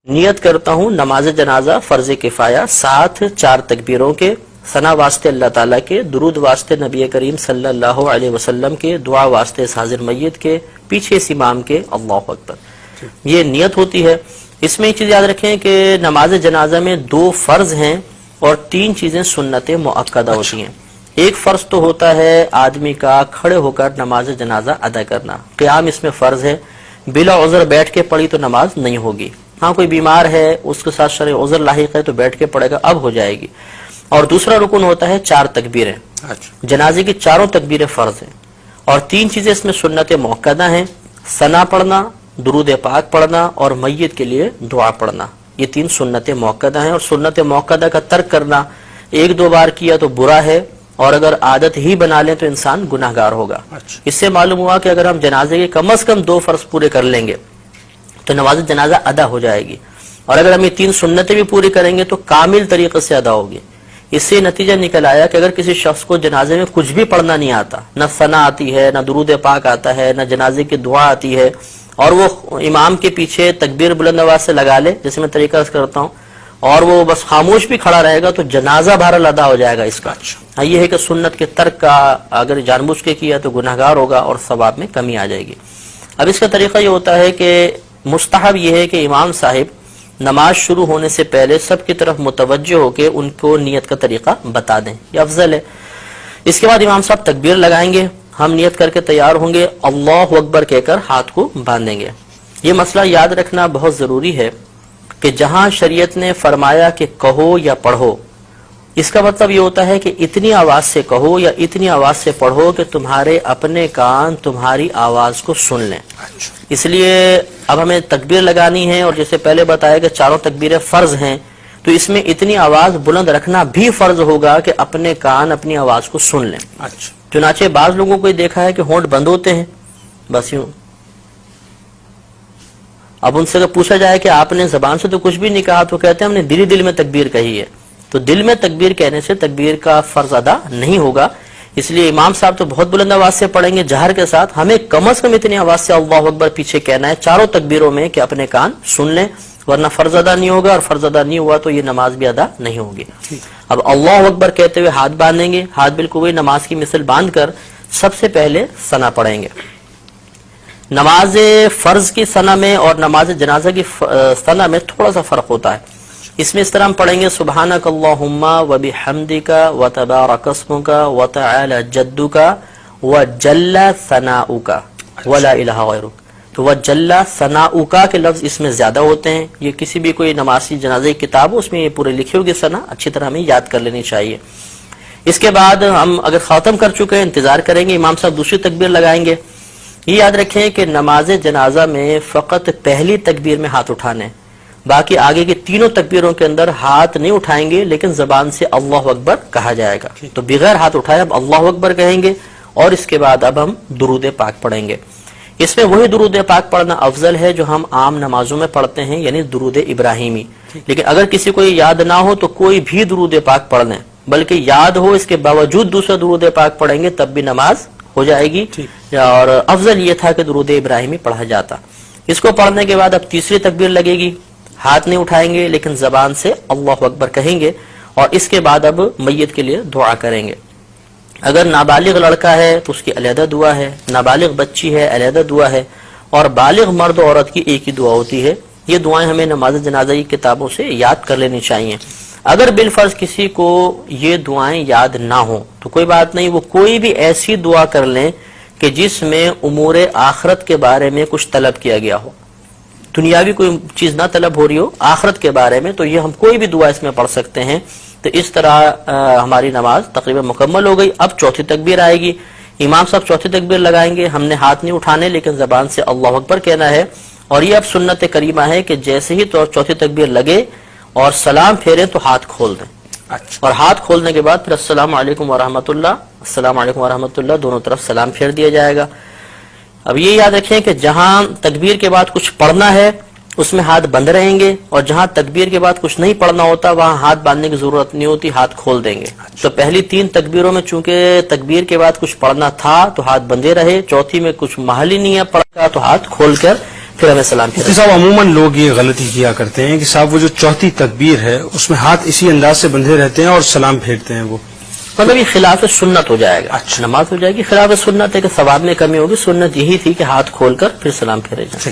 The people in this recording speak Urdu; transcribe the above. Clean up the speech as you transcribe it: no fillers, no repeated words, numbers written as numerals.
نیت کرتا ہوں نماز جنازہ فرض کفایہ، ساتھ 4 تکبیروں کے، ثنا واسطے اللہ تعالیٰ کے، درود واسطے نبی کریم صلی اللہ علیہ وسلم کے، دعا واسطے اس حاضر میت کے، پیچھے اس امام کے، اللہ اکبر، یہ نیت ہوتی ہے۔ اس میں ایک چیز یاد رکھیں کہ نماز جنازہ میں 2 فرض ہیں اور 3 چیزیں سنت مؤکدہ ہوتی ہیں۔ ایک فرض تو ہوتا ہے آدمی کا کھڑے ہو کر نماز جنازہ ادا کرنا، قیام اس میں فرض ہے، بلا عذر بیٹھ کے پڑھی تو نماز نہیں ہوگی۔ ہاں کوئی بیمار ہے، اس کے ساتھ شرعی عذر لاحق ہے تو بیٹھ کے پڑھے گا، اب ہو جائے گی۔ اور دوسرا رکن ہوتا ہے 4 تکبیریں، جنازے کی 4 تکبیریں فرض ہیں، اور 3 چیزیں اس میں سنت مؤکدہ ہیں، ثنا پڑھنا، درود پاک پڑھنا اور میت کے لیے دعا پڑھنا۔ یہ 3 سنت مؤکدہ ہیں، اور سنت مؤکدہ کا ترک کرنا 1-2 بار کیا تو برا ہے، اور اگر عادت ہی بنا لیں تو انسان گناہگار ہوگا۔ اس سے معلوم ہوا کہ اگر ہم جنازے کے کم از کم 2 فرض پورے کر لیں گے تو نماز جنازہ ادا ہو جائے گی، اور اگر ہم یہ 3 سنتیں بھی پوری کریں گے تو کامل طریقے سے ادا ہوگی۔ اس سے نتیجہ نکل آیا کہ اگر کسی شخص کو جنازے میں کچھ بھی پڑھنا نہیں آتا، نہ ثنا آتی ہے، نہ درود پاک آتا ہے، نہ جنازے کی دعا آتی ہے، اور وہ امام کے پیچھے تکبیر بلند آواز سے لگا لے جیسے میں طریقہ کرتا ہوں، اور وہ بس خاموش بھی کھڑا رہے گا تو جنازہ بہرحال ادا ہو جائے گا اس کا۔ ہاں یہ ہے کہ سنت کے ترک کا اگر جان بوجھ کے کیا تو گناہگار ہوگا اور ثواب میں کمی آ جائے گی۔ اب اس کا طریقہ یہ ہوتا ہے کہ مستحب یہ ہے کہ امام صاحب نماز شروع ہونے سے پہلے سب کی طرف متوجہ ہو کے ان کو نیت کا طریقہ بتا دیں، یہ افضل ہے۔ اس کے بعد امام صاحب تکبیر لگائیں گے، ہم نیت کر کے تیار ہوں گے، اللہ اکبر کہہ کر ہاتھ کو باندھیں گے۔ یہ مسئلہ یاد رکھنا بہت ضروری ہے کہ جہاں شریعت نے فرمایا کہ کہو یا پڑھو، اس کا مطلب یہ ہوتا ہے کہ اتنی آواز سے کہو یا اتنی آواز سے پڑھو کہ تمہارے اپنے کان تمہاری آواز کو سن لیں۔ اس لیے اب ہمیں تکبیر لگانی ہے، اور جیسے پہلے بتایا کہ 4 تکبیریں فرض ہیں، تو اس میں اتنی آواز بلند رکھنا بھی فرض ہوگا کہ اپنے کان اپنی آواز کو سن لیں۔ چنانچہ بعض لوگوں کو دیکھا ہے کہ ہونٹ بند ہوتے ہیں، بس یوں۔ اب ان سے اگر پوچھا جائے کہ آپ نے زبان سے تو کچھ بھی نہیں کہا، تو کہتے ہیں ہم نے دل میں تکبیر کہی ہے۔ تو دل میں تکبیر کہنے سے تکبیر کا فرض ادا نہیں ہوگا، اس لیے امام صاحب تو بہت بلند آواز سے پڑھیں گے جہر کے ساتھ، ہمیں کم از کم اتنی آواز سے اللہ اکبر پیچھے کہنا ہے 4 تکبیروں میں کہ اپنے کان سن لیں، ورنہ فرض ادا نہیں ہوگا، اور فرض ادا نہیں ہوا تو یہ نماز بھی ادا نہیں ہوگی۔ اب اللہ اکبر کہتے ہوئے ہاتھ باندھیں گے، ہاتھ بالکل وہی نماز کی مثل باندھ کر سب سے پہلے ثنا پڑھیں گے۔ نماز فرض کی ثنا میں اور نماز جنازہ کی ثنا میں تھوڑا سا فرق ہوتا ہے۔ اس میں اس طرح ہم پڑھیں گے سبحانک اللہم وبحمدک وتبارک اسمک وتعالی جدک وجل ثناؤک ولا الہ غیرک۔ تو وجل ثناؤک کے لفظ اس میں زیادہ ہوتے ہیں، یہ کسی بھی کوئی نمازی جنازہ کی کتاب ہو اس میں یہ پورے لکھی ہوگی ثنا، اچھی طرح ہمیں یاد کر لینی چاہیے۔ اس کے بعد ہم اگر ختم کر چکے ہیں انتظار کریں گے، امام صاحب دوسری تکبیر لگائیں گے۔ یہ یاد رکھیں کہ نماز جنازہ میں فقط پہلی تکبیر میں ہاتھ اٹھانے، باقی آگے کی 3 تکبیروں کے اندر ہاتھ نہیں اٹھائیں گے، لیکن زبان سے اللہ اکبر کہا جائے گا۔ تو بغیر ہاتھ اٹھائے اب اللہ اکبر کہیں گے، اور اس کے بعد اب ہم درود پاک پڑھیں گے۔ اس میں وہی درود پاک پڑھنا افضل ہے جو ہم عام نمازوں میں پڑھتے ہیں، یعنی درود ابراہیمی۔ لیکن اگر کسی کو یاد نہ ہو تو کوئی بھی درود پاک پڑھ لیں، بلکہ یاد ہو اس کے باوجود دوسرا درود پاک پڑھیں گے تب بھی نماز ہو جائے گی، اور افضل یہ تھا کہ درود ابراہیمی پڑھا جاتا۔ اس کو پڑھنے کے بعد اب تیسری تکبیر لگے گی، ہاتھ نہیں اٹھائیں گے لیکن زبان سے اللہ اکبر کہیں گے، اور اس کے بعد اب میت کے لیے دعا کریں گے۔ اگر نابالغ لڑکا ہے تو اس کی علیحدہ دعا ہے، نابالغ بچی ہے علیحدہ دعا ہے، اور بالغ مرد و عورت کی ایک ہی دعا ہوتی ہے۔ یہ دعائیں ہمیں نماز جنازہ کی کتابوں سے یاد کر لینی چاہیے۔ اگر بالفرض کسی کو یہ دعائیں یاد نہ ہوں تو کوئی بات نہیں، وہ کوئی بھی ایسی دعا کر لیں کہ جس میں امور آخرت کے بارے میں کچھ طلب کیا گیا ہو، دنیاوی کوئی چیز نہ طلب ہو رہی ہو، آخرت کے بارے میں، تو یہ ہم کوئی بھی دعا اس میں پڑھ سکتے ہیں۔ تو اس طرح ہماری نماز تقریباً مکمل ہو گئی۔ اب چوتھی تکبیر آئے گی، امام صاحب چوتھی تکبیر لگائیں گے، ہم نے ہاتھ نہیں اٹھانے لیکن زبان سے اللہ اکبر کہنا ہے، اور یہ اب سنت کریمہ ہے کہ جیسے ہی تو چوتھی تکبیر لگے اور سلام پھیرے تو ہاتھ کھول دیں، اور ہاتھ کھولنے کے بعد پھر السلام علیکم ورحمۃ اللہ، السلام علیکم ورحمۃ اللہ، دونوں طرف سلام پھیر دیا جائے گا۔ اب یہ یاد رکھیں کہ جہاں تکبیر کے بعد کچھ پڑھنا ہے اس میں ہاتھ بند رہیں گے، اور جہاں تکبیر کے بعد کچھ نہیں پڑھنا ہوتا وہاں ہاتھ باندھنے کی ضرورت نہیں ہوتی، ہاتھ کھول دیں گے۔ تو پہلی 3 تکبیروں میں چونکہ تکبیر کے بعد کچھ پڑھنا تھا تو ہاتھ بندے رہے، چوتھی میں کچھ محل ہی نہیں ہے پڑھا تو ہاتھ کھول کر پھر ہمیں سلام پھیرنا مفتی صاحب عموماً لوگ یہ غلطی کیا کرتے ہیں کہ صاحب وہ جو چوتھی تکبیر ہے اس میں ہاتھ اسی انداز سے بندھے رہتے ہیں اور سلام پھیرتے ہیں وہ مطلب یہ خلاف سنت ہو جائے گا. اچھا. نماز ہو جائے گی خلاف سنت ہے کہ ثواب میں کمی ہوگی. سنت یہی تھی کہ ہاتھ کھول کر پھر سلام پھیرے جائیں.